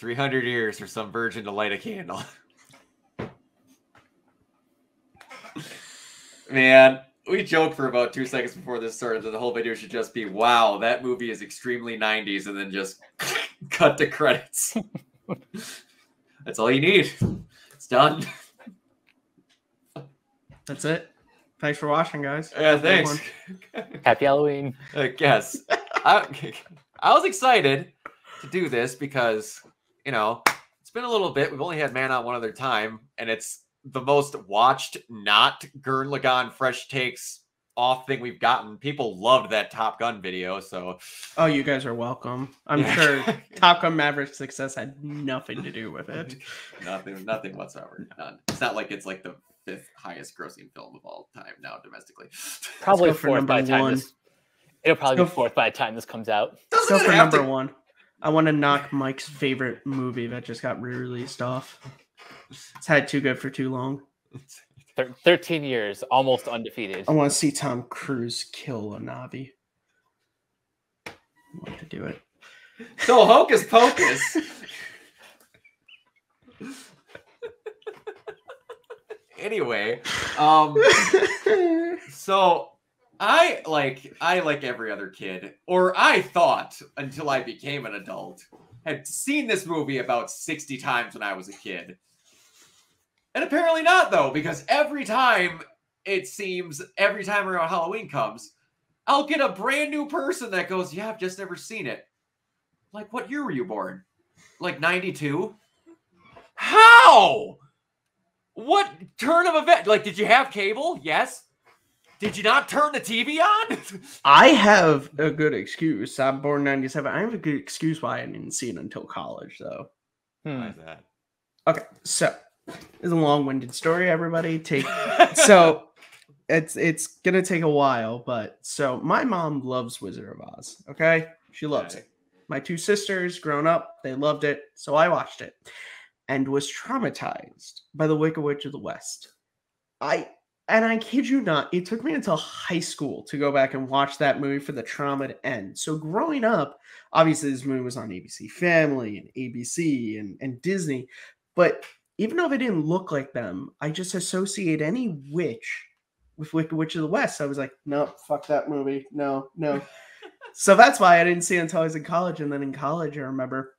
300 years for some virgin to light a candle. Man, we joked for about 2 seconds before this started that the whole video should just be, wow, that movie is extremely 90s, and then just cut to credits. That's all you need. It's done. That's it. Thanks for watching, guys. Yeah, thanks. Happy Halloween. I guess. I was excited to do this because, you know, it's been a little bit. We've only had Man On one other time, and it's the most watched, not Gurren Lagann fresh takes off thing we've gotten. People loved that Top Gun video, so. Oh, you guys are welcome. I'm sure Top Gun Maverick's success had nothing to do with it. Nothing whatsoever. None. It's not like it's like the 5th highest grossing film of all time now domestically. Probably 4th by the time it'll probably be 4th by the time this comes out. Let's go for number 1. I want to knock Mike's favorite movie that just got re-released off. It's had Too Good for Too Long. 13 years, almost undefeated. I want to see Tom Cruise kill a Navi. I want to do it. So Hocus Pocus. Anyway, so I like every other kid, or I thought until I became an adult, had seen this movie about 60 times when I was a kid. And apparently not, though, because every time around Halloween comes, I'll get a brand new person that goes, yeah, I've just never seen it. Like, what year were you born? Like 92? How? What turn of event? Like, did you have cable? Yes. Did you not turn the TV on? I have a good excuse. I'm born 97. I have a good excuse why I didn't see it until college, though. Why is that? Okay, so it's a long-winded story, everybody. So it's gonna take a while, but so my mom loves Wizard of Oz. Okay, she loves it. My 2 sisters, growing up, they loved it, so I watched it and was traumatized by the Wicked Witch of the West. I kid you not, it took me until high school to go back and watch that movie for the trauma to end. So growing up, obviously this movie was on ABC Family and ABC and Disney, but even though they didn't look like them, I just associate any witch with Wicked Witch of the West. I was like, no, fuck that movie. No. So that's why I didn't see it until I was in college. And then in college, I remember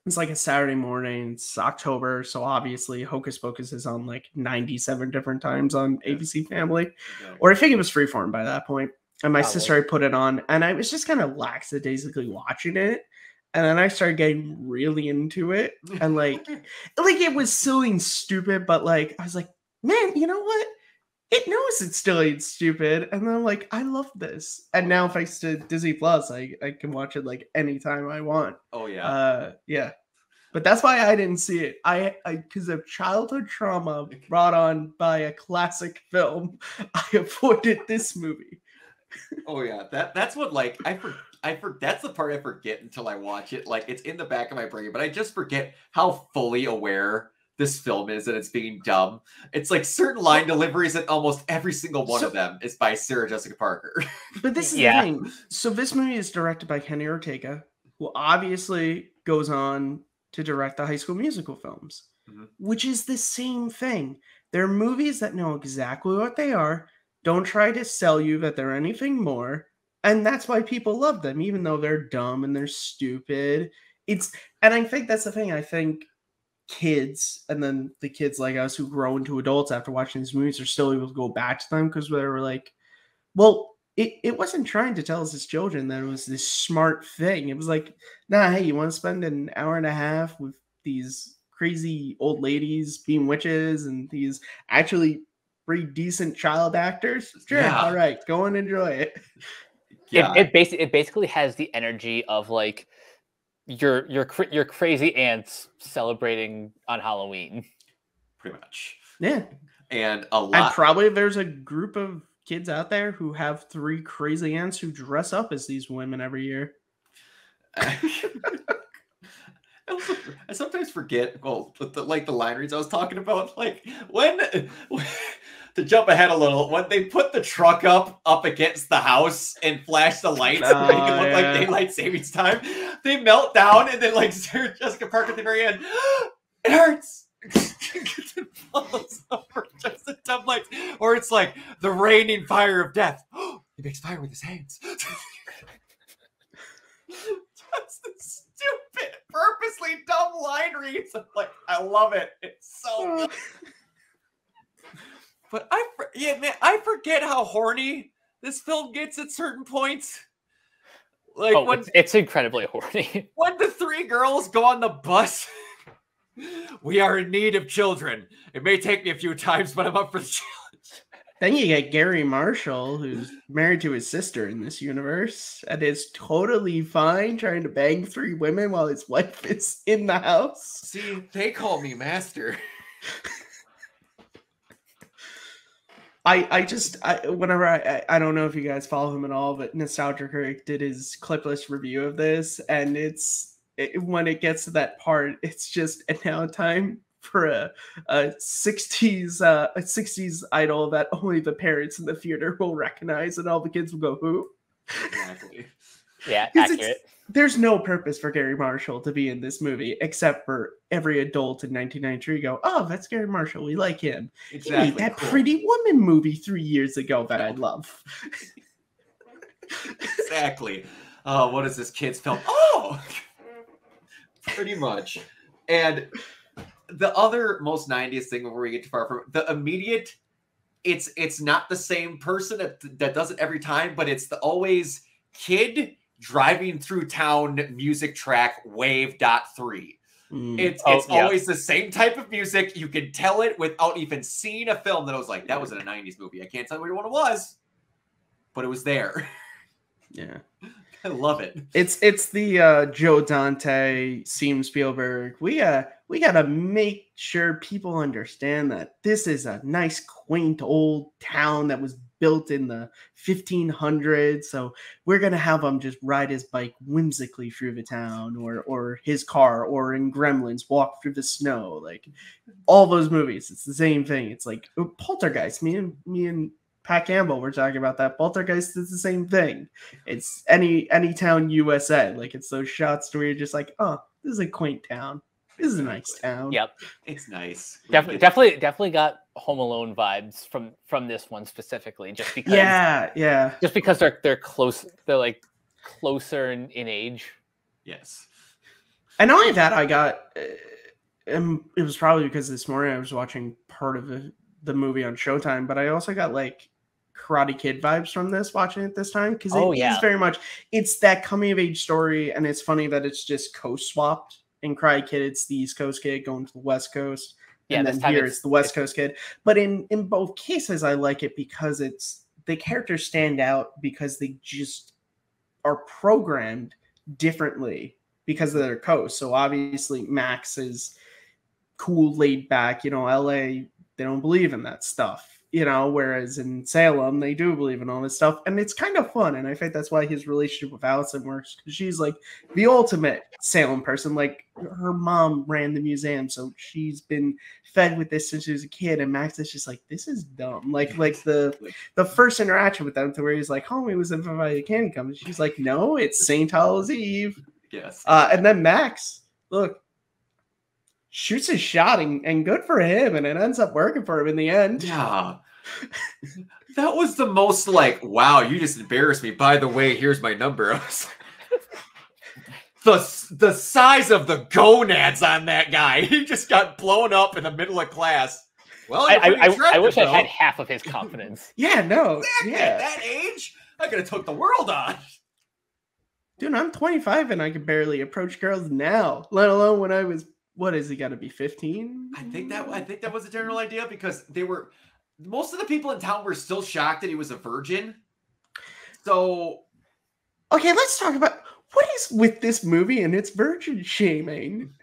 it's like a Saturday morning. It's October. So obviously Hocus Pocus is on like 97 different times on ABC Family. Or I think it was Freeform by that point. And my sister had put it on. And I was just kind of lackadaisically watching it. And then I started getting really into it. And like it was silly and stupid. But like, I was like, man, you know what? It knows it's still ain't stupid. And then I'm like, I love this. And now thanks to Disney Plus, I can watch it like anytime I want. Oh yeah. Yeah. But that's why I didn't see it. I because of childhood trauma brought on by a classic film, I avoided this movie. Oh yeah. That's what like I that's the part I forget until I watch it. Like it's in the back of my brain, but I just forget how fully aware this film is that it's being dumb. It's like certain line deliveries and almost every single one of them is by Sarah Jessica Parker. But this is the thing. So this movie is directed by Kenny Ortega, who obviously goes on to direct the High School Musical films, which is the same thing. They're movies that know exactly what they are, don't try to sell you that they're anything more, and that's why people love them, even though they're dumb and they're stupid. And I think that's the thing. I think kids, and then the kids like us who grow into adults after watching these movies, are still able to go back to them because they were like, well, it wasn't trying to tell us as children that it was this smart thing. It was like, nah, hey, you want to spend an hour and a half with these crazy old ladies being witches and these actually pretty decent child actors? Sure, all right, go and enjoy it. Yeah. It basically has the energy of like your crazy aunts celebrating on Halloween. Pretty much. Yeah. And a lot. And probably there's a group of kids out there who have 3 crazy aunts who dress up as these women every year. I sometimes forget, well, the line reads I was talking about, like when to jump ahead a little, when they put the truck up against the house and flash the lights to make it look like daylight savings time, they melt down, and then like Sarah Jessica Parker at the very end, it hurts. It falls over just the dumb lights, or it's like the raining fire of death. He makes fire with his hands. Just the stupid, purposely dumb line reads. I'm like, I love it. It's so good. But I forget how horny this film gets at certain points. Like it's incredibly horny. When the three girls go on the bus, we are in need of children. It may take me a few times, but I'm up for the challenge. Then you get Gary Marshall, who's married to his sister in this universe, and is totally fine trying to bang three women while his wife is in the house. See, they call me master. I don't know if you guys follow him at all, but Nostalgia Critic did his clipless review of this, and when it gets to that part, it's just and now time for a 60s idol that only the parents in the theater will recognize, and all the kids will go, who? Exactly. Yeah, accurate. There's no purpose for Gary Marshall to be in this movie except for every adult in 1993 go, oh, that's Gary Marshall. We like him. Exactly. He made that Pretty Woman movie 3 years ago that I love. Exactly. What is this kid's film? Oh, pretty much. And the other most 90s thing before we get too far from the immediate, it's not the same person that does it every time, but it's the always kid driving through town music track wave.3. It's always the same type of music. You can tell it without even seeing a film that I was like, that was in a 90s movie. I can't tell you which one it was, but it was there. Yeah. I love it. It's the Joe Dante, Steven Spielberg. We gotta make sure people understand that this is a nice, quaint old town that was built in the 1500s. So we're gonna have him just ride his bike whimsically through the town, or his car, or in Gremlins walk through the snow. Like all those movies, it's the same thing. It's like Poltergeist. Me and Pat Campbell were talking about that. Poltergeist is the same thing. It's any town USA. Like it's those shots where you're just like, oh, this is a quaint town. This is a nice town. Yep, it's nice. Definitely got Home Alone vibes from this one specifically, just because. Yeah. Just because they're close. They're like closer in age. Yes. And not only that, I got. It was probably because this morning I was watching part of the movie on Showtime, but I also got like Karate Kid vibes from this watching it this time, because is very much, it's that coming of age story, and it's funny that it's just coast swapped. In Karate Kid, it's the East Coast kid going to the West Coast, and then here it's the West Coast kid. But in both cases, I like it because it's the characters stand out because they just are programmed differently because of their coast. So obviously, Max is cool, laid back. LA, they don't believe in that stuff. Whereas in Salem, they do believe in all this stuff. And it's kind of fun. And I think that's why his relationship with Allison works. Because she's like the ultimate Salem person. Like her mom ran the museum. So she's been fed with this since she was a kid. And Max is just like, this is dumb. Like the first interaction with them to where he's like, homie was invited to candy company. She's like, no, it's St. Hallows Eve. Yes. And then Max, look, shoots his shot and good for him, and it ends up working for him in the end. Yeah. That was the most like, wow, you just embarrassed me. By the way, here's my number. I was like, the size of the gonads on that guy. He just got blown up in the middle of class. Well, I wish I had half of his confidence. Yeah, no. Exactly. Yeah. At that age, I could have took the world on. Dude, I'm 25 and I can barely approach girls now, let alone when I was, what is he got to be 15? I think that was a general idea, because most of the people in town were still shocked that he was a virgin. So, okay, let's talk about what is with this movie and its virgin shaming.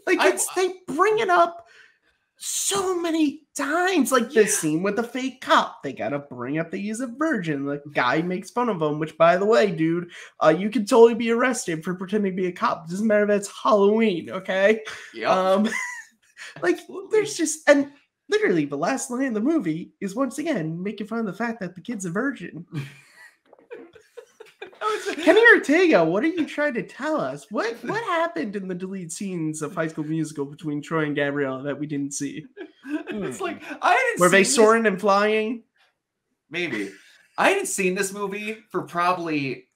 Like they bring it up so many times, like this scene with the fake cop. They gotta bring up that he's a virgin. The guy makes fun of him, which, by the way, dude, you can totally be arrested for pretending to be a cop. It doesn't matter if it's Halloween, okay? Yeah. Like there's just, and literally the last line of the movie is once again making fun of the fact that the kid's a virgin. Kenny Ortega, what are you trying to tell us? What happened in the deleted scenes of High School Musical between Troy and Gabrielle that we didn't see? It's like I hadn't Were they seen soaring and flying? Maybe. I hadn't seen this movie for probably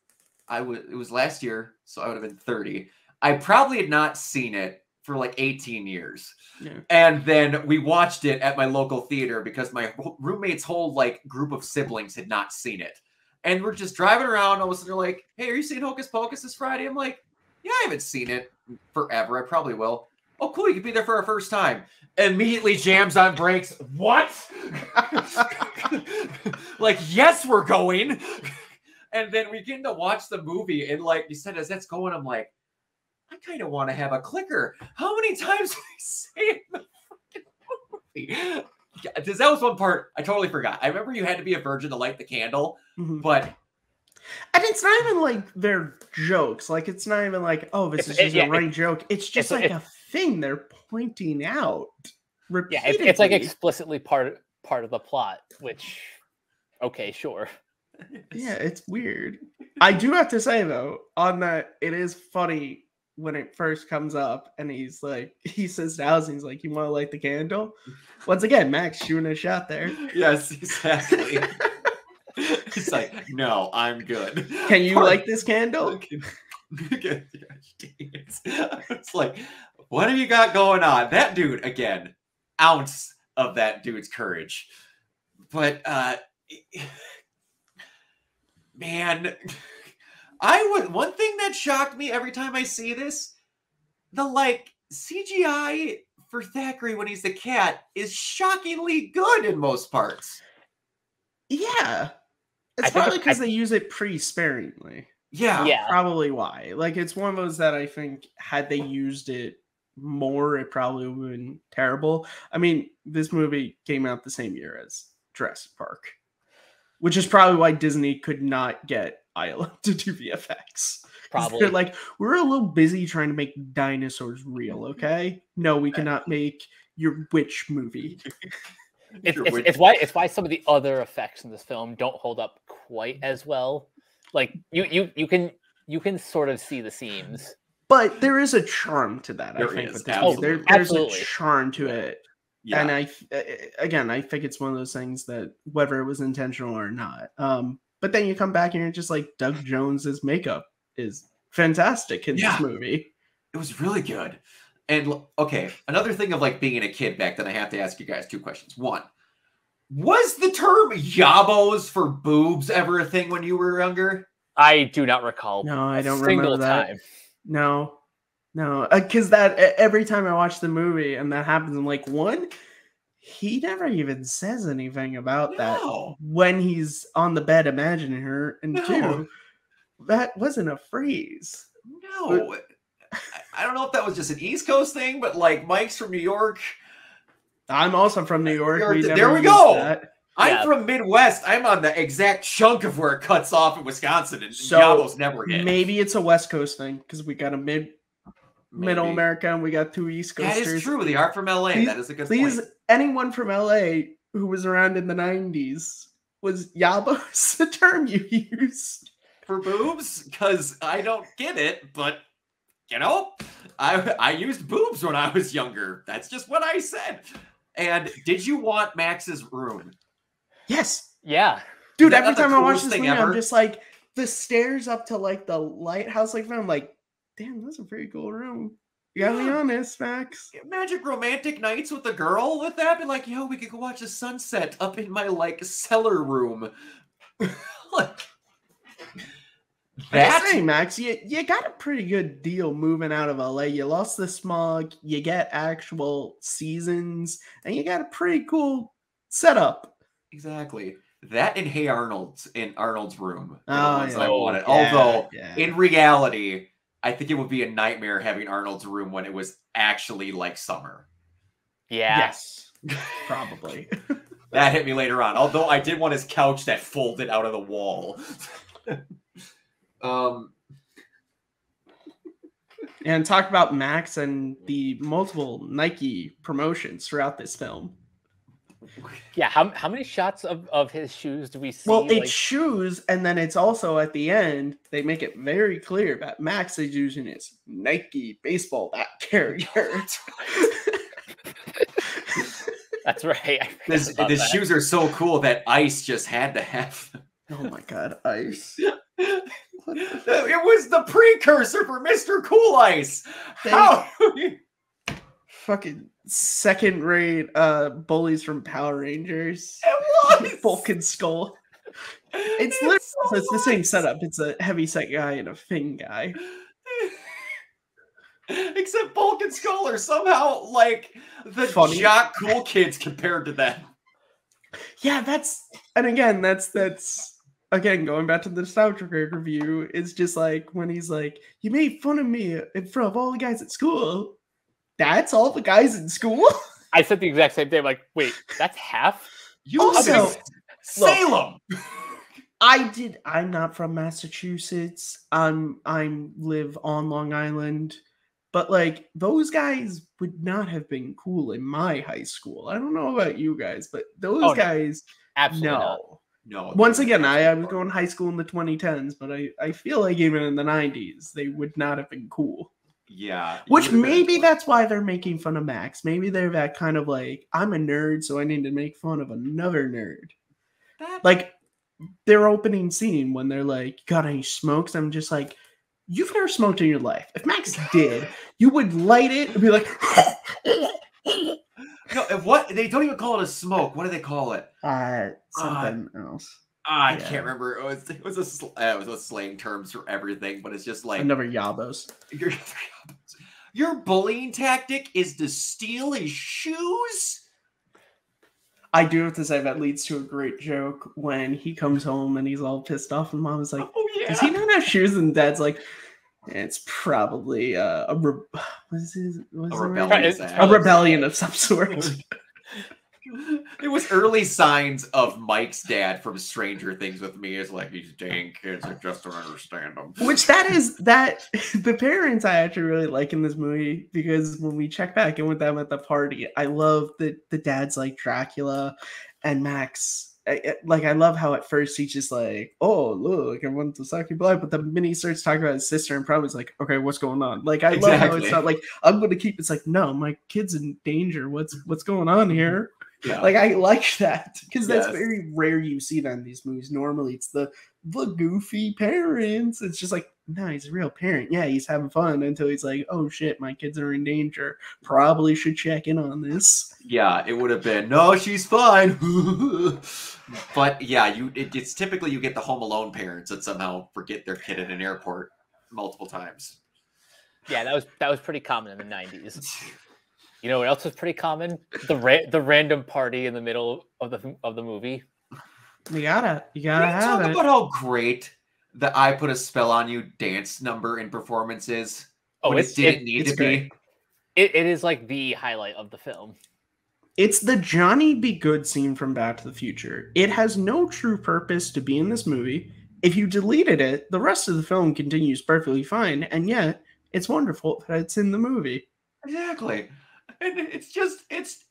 it was last year, so I would have been 30. I probably had not seen it for like 18 years. Yeah. And then we watched it at my local theater because my roommate's whole like group of siblings had not seen it. And we're just driving around. All of a sudden, they're like, "Hey, are you seeing Hocus Pocus this Friday?" I'm like, "Yeah, I haven't seen it forever. I probably will." "Oh, cool. You could be there for our first time." Immediately jams on brakes. What? Like, yes, we're going. And then we get to watch the movie. And like you said, as that's going, I'm like, I kind of want to have a clicker. How many times did I say it in the fucking movie? Because that was one part I totally forgot. I remember you had to be a virgin to light the candle, but and it's not even like they're jokes. Like it's not even like, oh, this is just a running joke. It's just like a thing they're pointing out repeatedly. Yeah, it's like explicitly part of the plot. Which, okay, sure. Yeah, it's weird. I do have to say though, on that, it is funny when it first comes up and he's like, he says to Alice, he's like, "You want to light the candle?" Once again, Max shooting a shot there. Yes, exactly. It's like, no, I'm good. Can you light this candle? It's like, what have you got going on? That dude, again, ounce of that dude's courage. But man, one thing that shocked me every time I see this, the like CGI for Thackeray when he's the cat is shockingly good in most parts. Yeah. It's probably because they use it pretty sparingly. Yeah. Probably why. Like, it's one of those that I think had they used it more, it probably would have been terrible. I mean, this movie came out the same year as Jurassic Park, which is probably why Disney could not get Isla to do VFX. Probably. They're like, we're a little busy trying to make dinosaurs real, okay? No, we cannot make your witch movie. It's why some of the other effects in this film don't hold up quite as well. Like you can sort of see the seams, but there is a charm to that. I think with this movie. There's a charm to it, and I think it's one of those things that whether it was intentional or not. But then you come back and you're just like, Doug Jones's makeup is fantastic in this movie. It was really good. And okay, another thing of like being a kid back then, I have to ask you guys two questions. One, was the term yabos for boobs ever a thing when you were younger? I do not recall. No, I don't remember that. Time. No, because that every time I watch the movie and that happens, I'm like, one, he never even says anything about that when he's on the bed imagining her, and two, that wasn't a phrase. No. But, I don't know if that was just an East Coast thing, but like Mike's from New York. I'm also from New York. There we go. I'm from Midwest. I'm on the exact chunk of where it cuts off in Wisconsin, and Yabos never hit. Maybe it's a West Coast thing because we got a middle America and we got two East Coasters. That is true. They are from LA. That is a good point. Anyone from LA who was around in the 90s, was Yabos the term you used? For boobs? Because I don't get it, but you know, I used boobs when I was younger. That's just what I said. And did you want Max's room? Yes. Yeah. Dude, every time I watch this movie, I'm just like, the stairs up to like the lighthouse, like I'm like, damn, that's a pretty cool room. You gotta be honest, Max. Magic romantic nights with a girl with that. Be like, yo, we could go watch the sunset up in my like cellar room. Like, that's saying, Max, you got a pretty good deal moving out of LA. You lost the smog, you get actual seasons, and you got a pretty cool setup. Exactly. That and Hey Arnold's in Arnold's room. I wanted. Although in reality, I think it would be a nightmare having Arnold's room when it was actually like summer. Yeah. Yes. Probably. That hit me later on. Although I did want his couch that folded out of the wall. And talk about Max and the multiple Nike promotions throughout this film. Yeah, how many shots of his shoes do we see? Well, it's shoes, and then it's also at the end, they make it very clear that Max is using his Nike baseball bat carrier. That's right. The shoes are so cool that Ice just had to have them. Oh my god, Ice. It was the precursor for Mr. Cool Ice. How? Fucking second-rate bullies from Power Rangers. It was Bulk and Skull. It's literally so it's the same setup. It's a heavy-set guy and a Finn guy. Except Bulk and Skull are somehow like the jock cool kids compared to them. Yeah, that's again going back to the nostalgia review. It's just like when he's like, "You made fun of me in front of all the guys at school." That's all the guys in school? I said the exact same thing. I'm like, wait, that's half? You also Salem. I'm not from Massachusetts. I live on Long Island. But like those guys would not have been cool in my high school. I don't know about you guys, but those guys absolutely no. Once again, I was going to high school in the 2010s, but I feel like even in the 90s, they would not have been cool. Yeah. Which maybe that's why they're making fun of Max. Maybe they're that kind of like, I'm a nerd, so I need to make fun of another nerd. Like their opening scene when they're like, got any smokes? I'm just like, you've never smoked in your life. If Max did, you would light it and be like, no, what? They don't even call it a smoke. What do they call it? Something else. I can't remember. It was a slang terms for everything, but it's just like another Yabos. Your bullying tactic is to steal his shoes? I do have to say that leads to a great joke when he comes home and he's all pissed off and Mom's like, does he not have shoes? And Dad's like, it's probably a rebellion of some sort. It was early signs of Mike's dad from Stranger Things with me. It's like, these dang kids, I just don't understand them. Which the parents I actually really like in this movie, because when we check back in with them at the party, I love that the dad's like Dracula and Max. I love how at first he's just like, oh, look, I want to suck your blood. But the minute he starts talking about his sister and probably is like, okay, what's going on? Like, I love how it's not like, I'm going to keep, it's like, no, my kid's in danger. What's going on here? Yeah. Like, I like that because that's very rare you see that in these movies. Normally, it's the goofy parents. It's just like, no, he's a real parent. Yeah, he's having fun until he's like, oh shit, my kids are in danger. Probably should check in on this. Yeah, it would have been, no, she's fine. But yeah, it's typically you get the Home Alone parents that somehow forget their kid at an airport multiple times. Yeah, that was pretty common in the 90s. You know what else was pretty common? The random party in the middle of the movie. You gotta have it. About how great the "I Put a Spell on You" dance number in performances. Oh, it didn't need to be. It is like the highlight of the film. It's the Johnny Be Good scene from Back to the Future. It has no true purpose to be in this movie. If you deleted it, the rest of the film continues perfectly fine, and yet it's wonderful that it's in the movie. Exactly. And it's just it's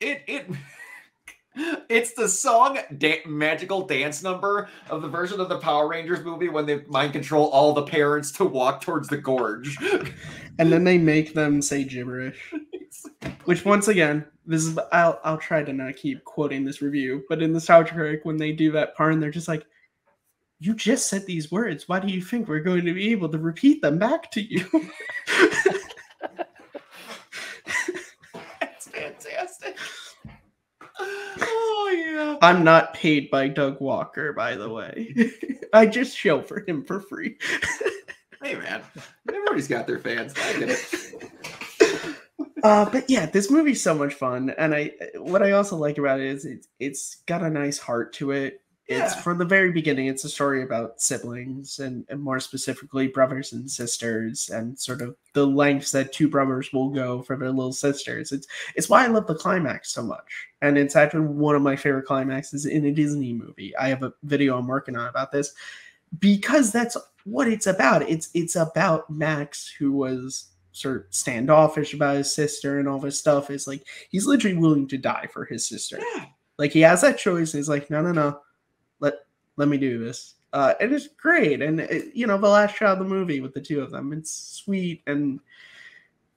the song magical dance number of the version of the Power Rangers movie when they mind control all the parents to walk towards the gorge. And then they make them say gibberish. Which once again, this is I'll try to not keep quoting this review, but in the soundtrack when they do that part and they're just like, you just said these words. Why do you think we're going to be able to repeat them back to you? That's fantastic. Oh yeah. I'm not paid by Doug Walker, by the way. I just show for him for free. Hey man, everybody's got their fans. I get it. But yeah, this movie's so much fun, and what I also like about it is it's got a nice heart to it. It's from the very beginning, it's a story about siblings and more specifically brothers and sisters and sort of the lengths that two brothers will go for their little sisters. It's why I love the climax so much. And it's actually one of my favorite climaxes in a Disney movie. I have a video I'm working on about this because that's what it's about. It's about Max, who was sort of standoffish about his sister and all this stuff. It's like he's literally willing to die for his sister. Yeah. Like he has that choice. He's like, no, let me do this. And it's great. And the last shot of the movie with the two of them, it's sweet. And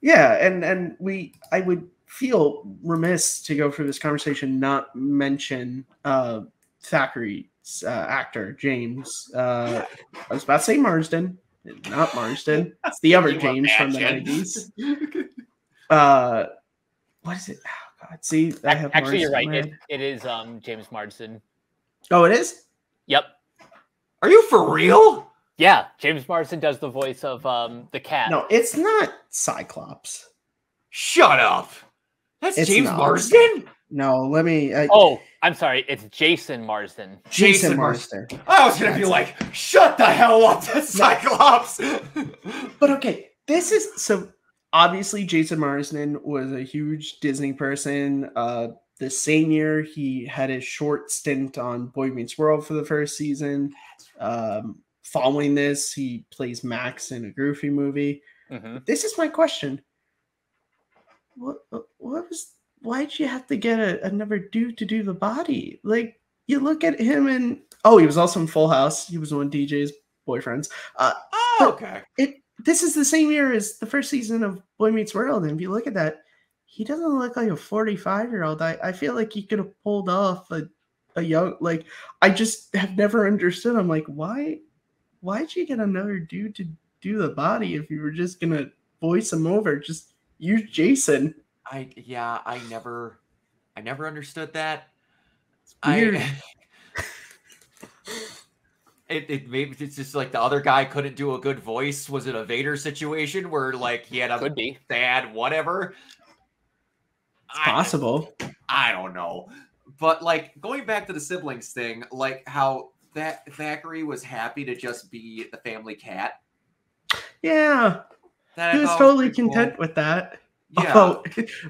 yeah, and I would feel remiss to go through this conversation not mention Thackeray's actor James. I was about to say Marsden, not Marsden. It's the other James from the 90s. What is it? Oh God! See, I have actually, you're right. It is James Marsden. Oh, it is. Yep. Are you for real? Yeah, James Marsden does the voice of the cat. No, it's not Cyclops. Shut up. It's James not. Marsden? No, let me. I'm sorry. It's Jason Marsden. Jason Marsden. I was going to be like, shut the hell up. That's Cyclops. But okay, this is so obviously Jason Marsden was a huge Disney person. The same year he had his short stint on Boy Meets World for the first season. Following this, he plays Max in a Goofy movie. Mm-hmm. This is my question. Why'd you have to get another dude to do the body? Like, you look at him and he was also in Full House. He was one of DJ's boyfriends. Okay. This is the same year as the first season of Boy Meets World, and if you look at that, he doesn't look like a 45-year-old. I feel like he could have pulled off a young, like, I just have never understood. I'm like, why'd you get another dude to do the body if you were just gonna voice him over? Just use Jason. I never understood that. It's weird. It maybe it's just like the other guy couldn't do a good voice. Was it a Vader situation where like he had a could be bad whatever? It's possible. I don't know. But like going back to the siblings thing, like how that Thackeray was happy to just be the family cat. Yeah. He was totally content with that. Yeah.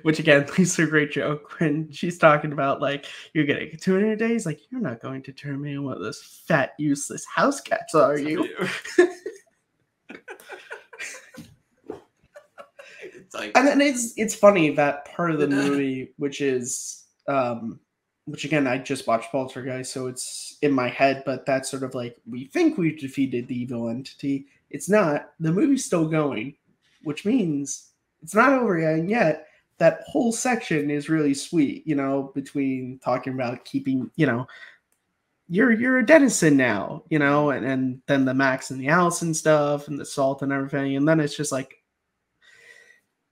Which again, leads to a great joke when she's talking about like, you're getting 200 days. Like, you're not going to turn me into one of those fat, useless house cats, are you? It's like, and then it's funny that part of the movie, which is, which again, I just watched Poltergeist, so it's in my head, but that's sort of like, we think we've defeated the evil entity. It's not. The movie's still going, which means it's not over yet. And yet, that whole section is really sweet, between talking about keeping, you're a denizen now, and then the Max and the Allison stuff and the salt and everything. And then it's just like,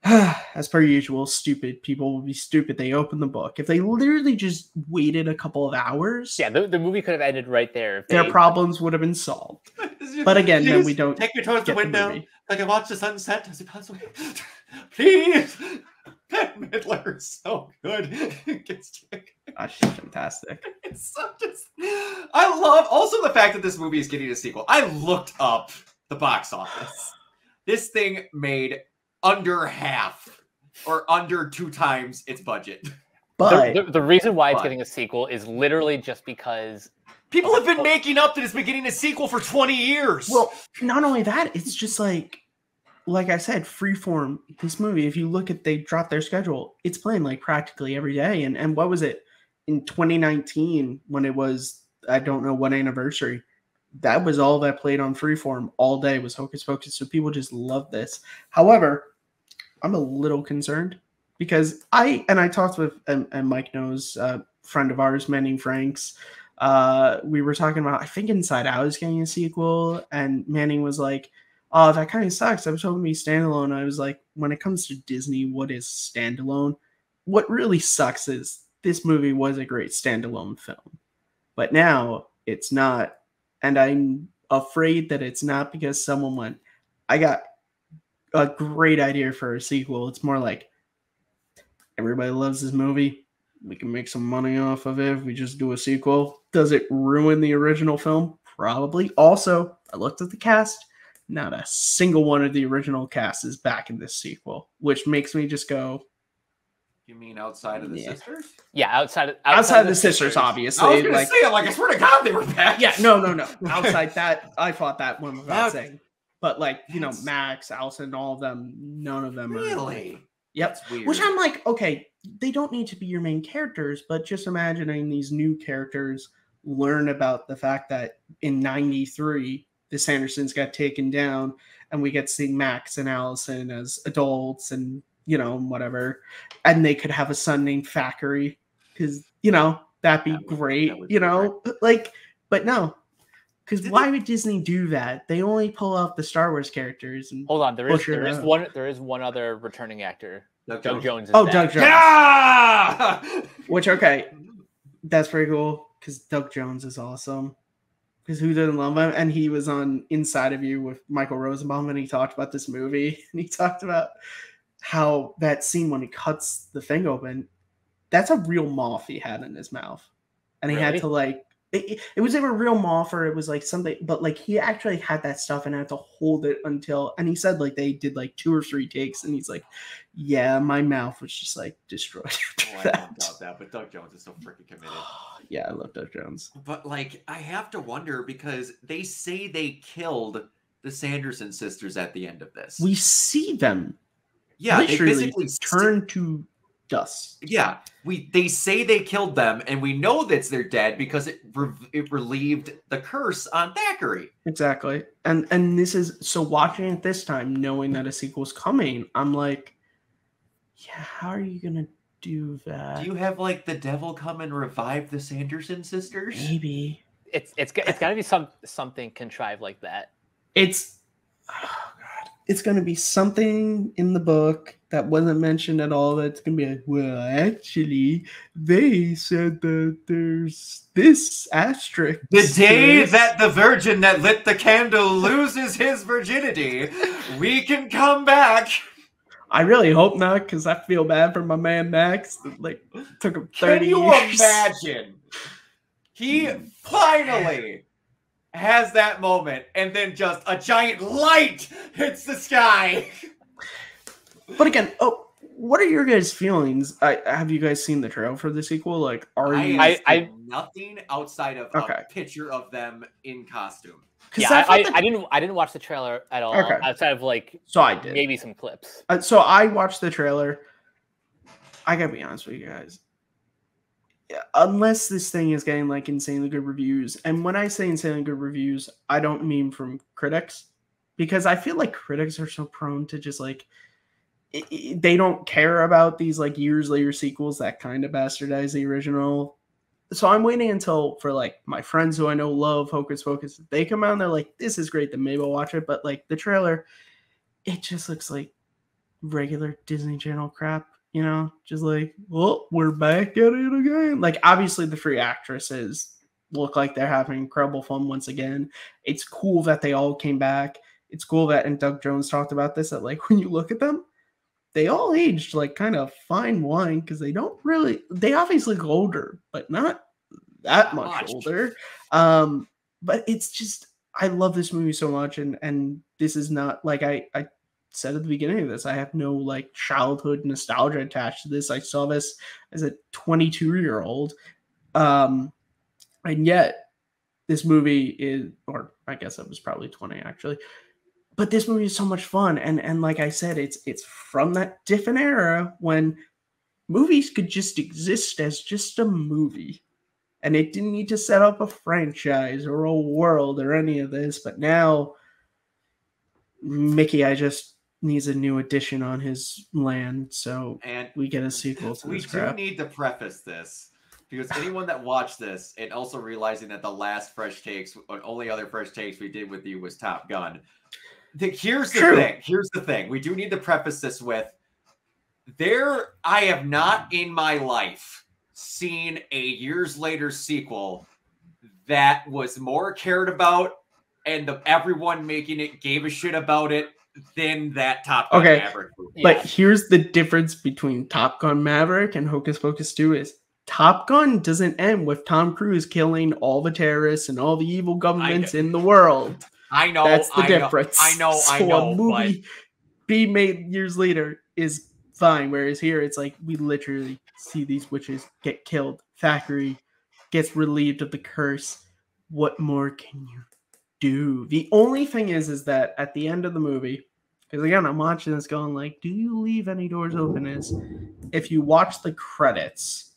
as per usual, stupid people will be stupid. They open the book. If they literally just waited a couple of hours, the movie could have ended right there. Their problems would have been solved. But again, then we don't take me towards the window. I can watch the sunset as it passes away. Please, Bette Midler is so good. Gosh, she's fantastic. It's I love also the fact that this movie is getting a sequel. I looked up the box office. This thing made under half or under 2 times its budget. But the reason why it's getting a sequel is literally just because people have been making up that it's been getting a sequel for 20 years. Well, not only that, it's just like I said, Freeform, this movie, if you look at, they dropped their schedule, it's playing like practically every day. And what was it in 2019 when it was, I don't know what anniversary, that was all that played on Freeform all day was Hocus Pocus. So people just love this. However, I'm a little concerned because I talked with, and Mike knows, a friend of ours, Manning Franks. We were talking about, I think Inside Out is getting a sequel, and Manning was like, oh, that kind of sucks. I was hoping to be standalone. I was like, when it comes to Disney, what is standalone? What really sucks is this movie was a great standalone film, but now it's not. And I'm afraid that it's not because someone went, I got a great idea for a sequel. It's more like, everybody loves this movie. We can make some money off of it if we just do a sequel. Does it ruin the original film? Probably. Also, I looked at the cast. Not a single one of the original cast is back in this sequel, which makes me just go. You mean outside of the sisters? Yeah, outside of the sisters, obviously. I was going to say, I swear to God, they were back. Yeah, no. Outside that, I thought that one without saying. But Max, Allison, all of them, none of them really. Yep. Which I'm like, okay, they don't need to be your main characters, but just imagining these new characters learn about the fact that in 93 the Sandersons got taken down, and we get to see Max and Allison as adults, and whatever, and they could have a son named Thackeray, because that'd be great, like, but no. Because why would Disney do that? They only pull out the Star Wars characters. And hold on, there is one other returning actor. Doug Jones is Doug Jones. Yeah! Which, okay, that's pretty cool, because Doug Jones is awesome. Because who doesn't love him? And he was on Inside of You with Michael Rosenbaum, and he talked about this movie. And he talked about how that scene when he cuts the thing open, that's a real moth he had in his mouth. And he had to, like, it was either a real moth or it was like something, but like he actually had that stuff and had to hold it until, and he said like they did like 2 or 3 takes, and he's like, yeah, my mouth was just like destroyed. I don't doubt that, but Doug Jones is so freaking committed. Yeah, I love Doug Jones. But like, I have to wonder, because they say they killed the Sanderson sisters at the end of this. We see them. Yeah, literally they basically turn to dust. Yeah, they say they killed them, and we know that they're dead because it relieved the curse on Thackeray. Exactly, and this is so, watching it this time, knowing that a sequel's coming, I'm like, yeah, how are you gonna do that? Do you have like the devil come and revive the Sanderson sisters? Maybe it's got to be something contrived like that. It's going to be something in the book that wasn't mentioned at all. That's going to be like, well, actually, they said that there's this asterisk. The day that the virgin that lit the candle loses his virginity, we can come back. I really hope not, because I feel bad for my man Max. Like, took him 30 years. Can you imagine? He finally has that moment, and then just a giant light hits the sky. But again, what are your guys' feelings? Have you guys seen the trailer for the sequel? Like, are you? I nothing outside of a picture of them in costume. Yeah, I didn't watch the trailer at all. Okay. Outside of like, so I did maybe some clips. So I watched the trailer. I gotta be honest with you guys. Unless this thing is getting like insanely good reviews, and when I say insanely good reviews, I don't mean from critics, because I feel like critics are so prone to just like, they don't care about these like years later sequels that kind of bastardize the original. So I'm waiting until, for like my friends who I know love Hocus Pocus, they come out and they're like, this is great, then maybe I'll watch it. But like the trailer, it just looks like regular Disney Channel crap. Just like, well, we're back at it again. Like, obviously, the 3 actresses look like they're having incredible fun once again. It's cool that they all came back. It's cool that, and Doug Jones talked about this, that like when you look at them, they all aged like kind of fine wine, because they obviously look older, but not that much older. But it's just, I love this movie so much, and this is not like I said at the beginning of this, I have no like childhood nostalgia attached to this. I saw this as a 22-year-old. And yet this movie is, or I guess I was probably 20 actually, but this movie is so much fun. And like I said, it's from that different era when movies could just exist as just a movie, and it didn't need to set up a franchise or a world or any of this. But now Mickey, I just needs a new addition on his land, so we get a sequel to this crap. We do need to preface this, because anyone that watched this, and also realizing that the last Fresh Takes, or only other Fresh Takes we did with you was Top Gun. Here's the thing. We do need to preface this with, I have not in my life seen a years later sequel that was more cared about, and everyone making it gave a shit about it, than that Top Gun Maverick movie. But here's the difference between Top Gun Maverick and Hocus Pocus 2 is Top Gun doesn't end with Tom Cruise killing all the terrorists and all the evil governments in the world. I know. That's the difference. I know. A movie being made years later is fine, whereas here it's like we literally see these witches get killed. Thackeray gets relieved of the curse. What more can you do? The only thing is that at the end of the movie, because again, I'm watching this going like, do you leave any doors open? Is if you watch the credits,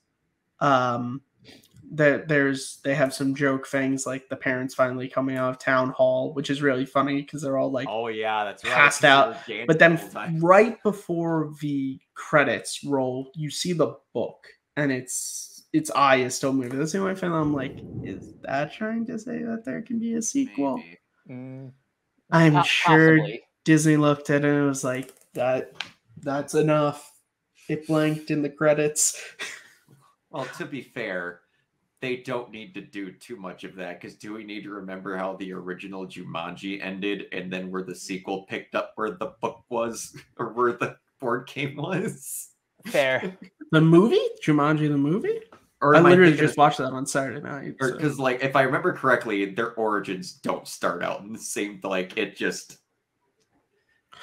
they have some joke things like the parents finally coming out of town hall, which is really funny because they're all like, oh yeah, that's right, passed out. But then right before the credits roll, you see the book, and its eye is still moving. That's the only thing I'm like, is that trying to say that there can be a sequel? I'm sure possibly. Disney looked at it and was like, that's enough. It blanked in the credits. Well, to be fair, they don't need to do too much of that, because do we need to remember how the original Jumanji ended and then where the sequel picked up where the book was or where the board game was? Fair. The movie? Jumanji the movie? Or I literally just watched that on Saturday night. Because, like, if I remember correctly, their origins don't start out in the same, like, it just...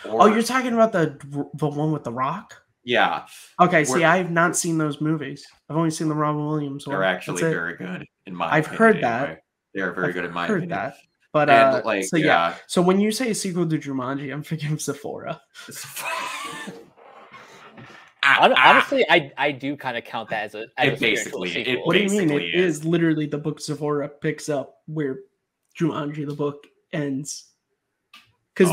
Oh, you're talking about the one with The Rock? Yeah. Okay, see, I have not seen those movies. I've only seen the Robin Williams one. They're actually very good, in my opinion. I've heard that. Anyway. They're very good in my opinion. That. But, and, like, so yeah. So when you say a sequel to Jumanji, I'm thinking of Sephora. Honestly, I do kind of count that as a sequel. What do you mean? It is literally the book Sephora picks up where Jumanji the book ends. Because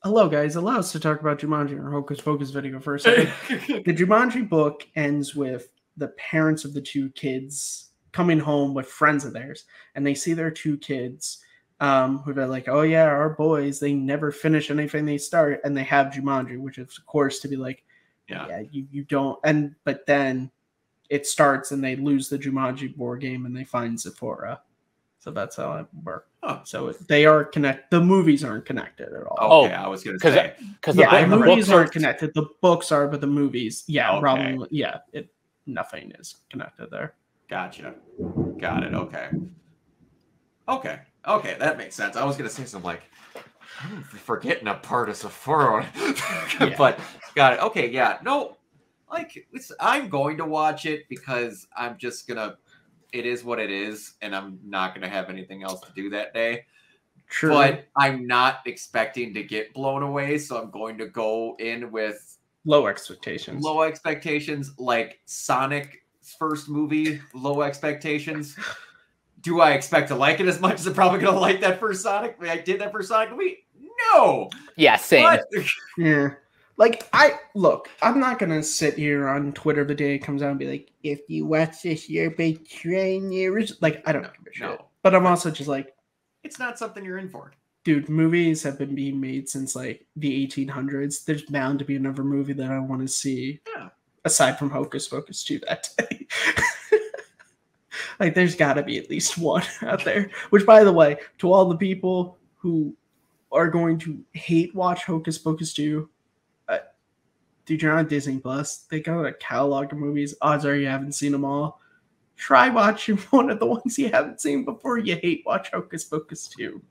hello guys, allow us to talk about Jumanji or Hocus Pocus video for a second. The Jumanji book ends with the parents of the two kids coming home with friends of theirs, and they see their two kids who are like, oh yeah, our boys, they never finish anything they start, and they have Jumanji, which is of course to be like, yeah, you don't, but then it starts and they lose the Jumanji board game and they find Sephora. So that's how it works. Oh. So they are connected. The movies aren't connected at all. Okay, I was going to say. Because the movies aren't connected. The books are, but the movies, probably, nothing is connected there. Gotcha. Got it. Okay, that makes sense. I was going to say something like, I'm forgetting a part of Sephora. But got it. Okay, yeah. No, like, I'm going to watch it because I'm just going to, it is what it is, and I'm not going to have anything else to do that day. True. But I'm not expecting to get blown away, so I'm going to go in with low expectations. Low expectations, like Sonic's first movie, low expectations. Do I expect to like it as much as I'm probably going to like that first Sonic? I did that first Sonic movie? No! Yeah, same. But... yeah. Like, I'm not going to sit here on Twitter the day it comes out and be like, if you watch this, you're betraying the original. Like, I don't give a shit. No. But I'm also just like, it's not something you're in for. Dude, movies have been being made since, like, the 1800s. There's bound to be another movie that I want to see. Yeah. Aside from Hocus Pocus 2 that day. Like, there's got to be at least one out there. Which, by the way, to all the people who are going to hate watch Hocus Pocus 2, dude, you're on Disney Plus. They got a catalog of movies. Odds are you haven't seen them all. Try watching one of the ones you haven't seen before you hate watch Hocus Pocus 2.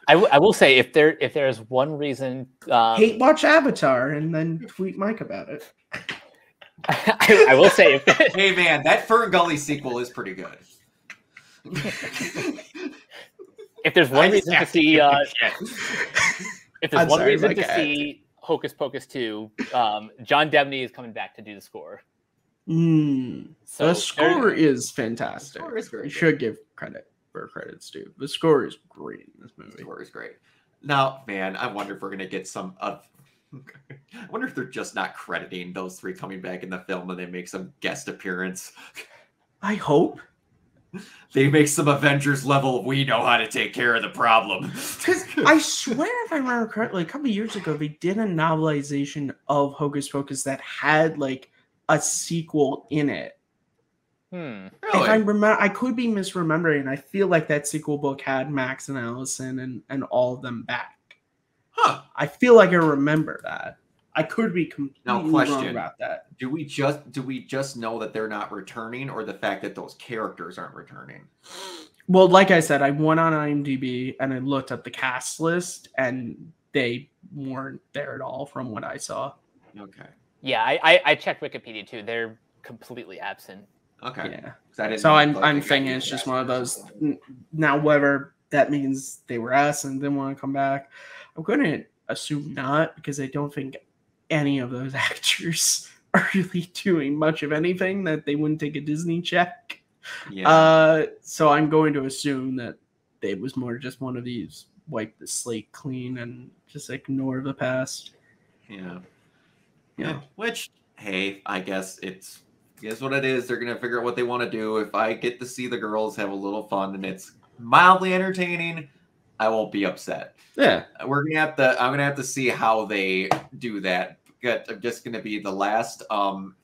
I will say, if there's one reason... hate watch Avatar and then tweet Mike about it. I will say... Hey, man, that Fern Gully sequel is pretty good. If there's one reason to see... if there's one reason to see Hocus Pocus 2, John Debney is coming back to do the score. So the score is fantastic. The score is you should give credit where credit's due. The score is great in this movie. The score is great. Now, man, I wonder if we're going to get some... I wonder if they're just not crediting those three coming back in the film and they make some guest appearance. I hope. They make some Avengers level, we know how to take care of the problem. Because I swear, if I remember correctly, a couple of years ago, they did a novelization of Hocus Pocus that had, like, a sequel in it. Really? If I remember, I could be misremembering. I feel like that sequel book had Max and Allison and all of them back. Huh. I feel like I remember that. I could be completely wrong about that. Do we just know that they're not returning, or the fact that those characters aren't returning? Well, like I said, I went on IMDb and I looked at the cast list, and they weren't there at all from what I saw. Okay. Yeah, I checked Wikipedia too. They're completely absent. Okay. Yeah. So I'm thinking it's just one of those. Now, whether that means they were asked and didn't want to come back. I'm going to assume not, because I don't think any of those actors are really doing much of anything that they wouldn't take a Disney check. Yeah. So I'm going to assume that it was more just one of these wipe the slate clean and just ignore the past. Yeah. Yeah. Which, hey, I guess it's what it is. They're gonna figure out what they want to do. If I get to see the girls have a little fun and it's mildly entertaining, I won't be upset. Yeah. I'm gonna have to see how they do that. I'm just gonna be the last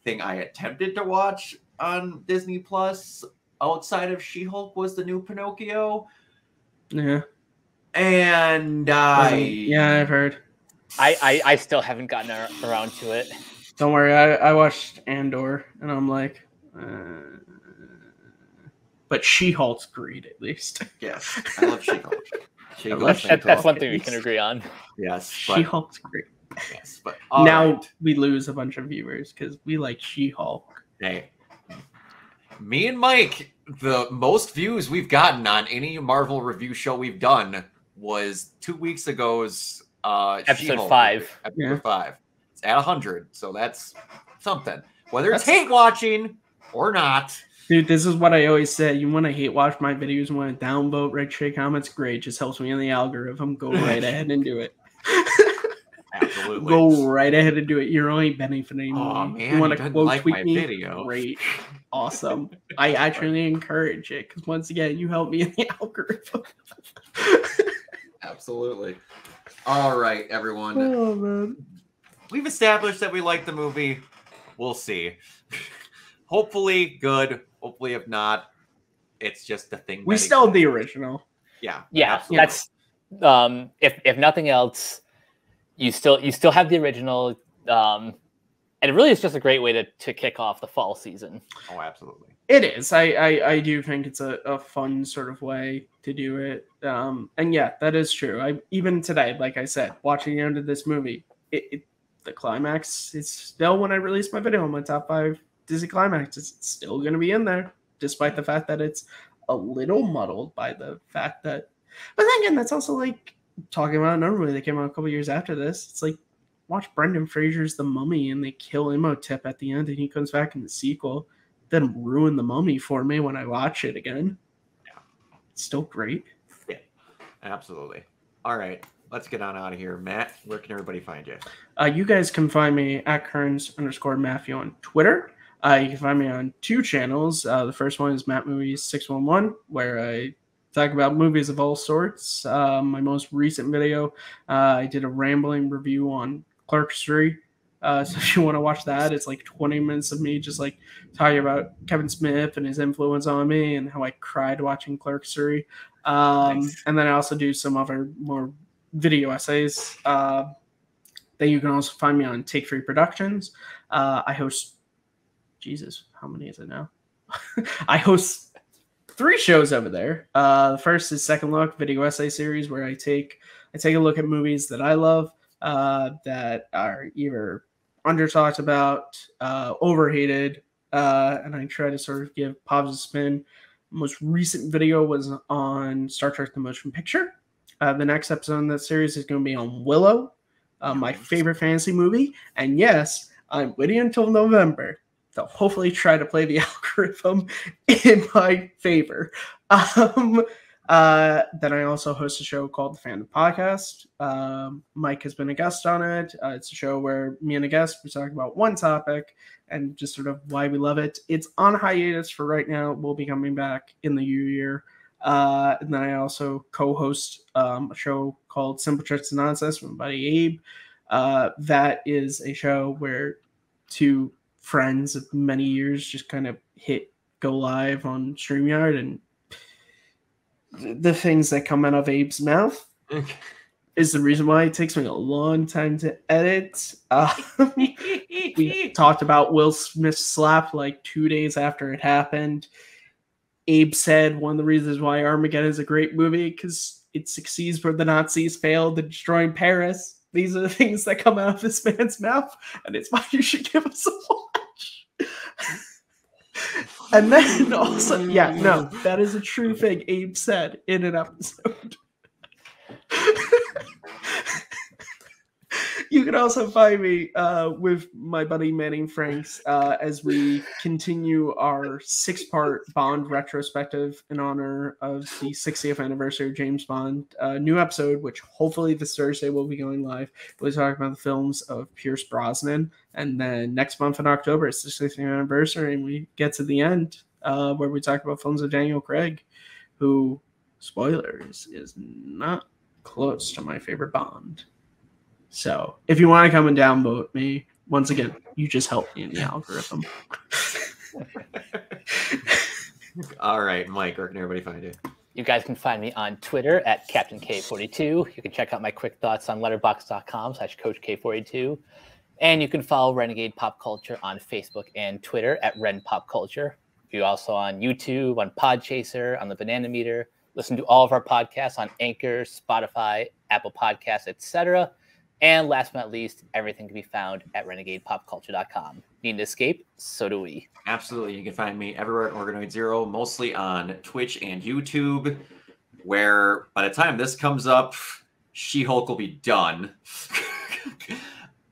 thing I attempted to watch on Disney Plus outside of She-Hulk was the new Pinocchio. Yeah. And I've heard. I still haven't gotten around to it. Don't worry, I watched Andor, and I'm like, but She-Hulk's great, at least. Yes, I love She-Hulk. That's one thing we can agree on. Yes, She-Hulk's great. Yes, but now we lose a bunch of viewers because we like She-Hulk. Hey, me and Mike, the most views we've gotten on any Marvel review show we've done was 2 weeks ago's episode She-Hulk 5. Episode 5. It's at 100, so that's something. Whether it's hate watching or not. Dude, this is what I always say. You want to hate watch my videos, want to downvote, write shit comments, great. Just helps me in the algorithm. Go right ahead and do it. Absolutely. Go right ahead and do it. You're only benefiting. Oh, man, you want to quote like tweet my me? Video. Great. Awesome. I actually encourage it because once again, you help me in the algorithm. Absolutely. All right, everyone. Oh, man. We've established that we like the movie. We'll see. Hopefully good. Hopefully, if not, it's just the thing. We still have the original. Yeah. Yeah, absolutely. that's if nothing else, you still have the original, and it really is just a great way to kick off the fall season. Oh, absolutely. It is. I do think it's a fun sort of way to do it. And yeah, that is true. Even today, like I said, watching the end of this movie, the climax is still, when I release my video on my top 5 Disney climax, it's still going to be in there, despite the fact that it's a little muddled by the fact that. But then again, that's also like talking about another movie that came out a couple years after this. It's like, watch Brendan Fraser's The Mummy and they kill Imhotep at the end and he comes back in the sequel. Doesn't ruin The Mummy for me when I watch it again. Yeah. It's still great. Yeah, absolutely. All right, let's get on out of here. Matt, where can everybody find you? You guys can find me at Kearns_Matthew on Twitter. You can find me on 2 channels. The first one is Matt Movies 611, where I talk about movies of all sorts. My most recent video, I did a rambling review on Clerks 3. So if you want to watch that, it's like 20 minutes of me just like talking about Kevin Smith and his influence on me and how I cried watching Clerks 3. Nice. And then I also do some other more video essays that you can also find me on Take 3 Productions. I host, Jesus, how many is it now? I host 3 shows over there. The first is Second Look video essay series, where I take a look at movies that I love that are either under talked about, overhated, and I try to sort of give positive spin. Most recent video was on Star Trek: The Motion Picture. The next episode in that series is going to be on Willow, my favorite fantasy movie. And yes, I'm waiting until November to hopefully try to play the algorithm in my favor. Then I also host a show called The Fandom Podcast. Mike has been a guest on it. It's a show where me and a guest, we talk about one topic and just sort of why we love it. It's on hiatus for right now. We'll be coming back in the new year. And then I also co-host a show called Simple Tricks and Nonsense with my buddy Abe. That is a show where 2 friends of many years just kind of go live on StreamYard, and the things that come out of Abe's mouth is the reason why it takes me a long time to edit. We talked about Will Smith's slap like 2 days after it happened. Abe said one of the reasons why Armageddon is a great movie because it succeeds where the Nazis failed in destroying Paris. These are the things that come out of this man's mouth, and it's why you should give us a watch. And then also, yeah, no, that is a true thing Abe said in an episode. You can also find me with my buddy Manning Franks as we continue our 6-part Bond retrospective in honor of the 60th anniversary of James Bond. New episode, which hopefully this Thursday will be going live. We'll be talking about the films of Pierce Brosnan. And then next month in October, it's the 60th anniversary, and we get to the end where we talk about films of Daniel Craig, who, spoilers, is not close to my favorite Bond. So if you want to come and downvote me, once again, you just help me in the algorithm. All right, Mike, where can everybody find you? You guys can find me on Twitter at Captain K42. You can check out my quick thoughts on letterboxd.com/CoachK42. And you can follow Renegade Pop Culture on Facebook and Twitter at Ren Pop Culture. You're also on YouTube, on Podchaser, on the Banana Meter. Listen to all of our podcasts on Anchor, Spotify, Apple Podcasts, etc. And last but not least, everything can be found at renegadepopculture.com. Need to escape? So do we. Absolutely. You can find me everywhere at Organoid Zero, mostly on Twitch and YouTube, where by the time this comes up, She-Hulk will be done.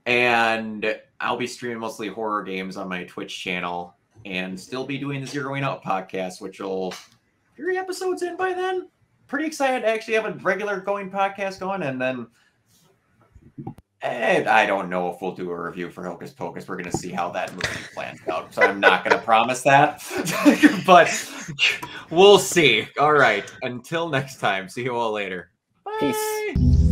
And I'll be streaming mostly horror games on my Twitch channel and still be doing the Zeroing Out podcast, which will 3 episodes in by then. Pretty excited to actually have a regular going podcast going, and then I don't know if we'll do a review for Hocus Pocus. We're going to see how that movie plans out. So I'm not going to promise that. But we'll see. All right. Until next time. See you all later. Bye. Peace.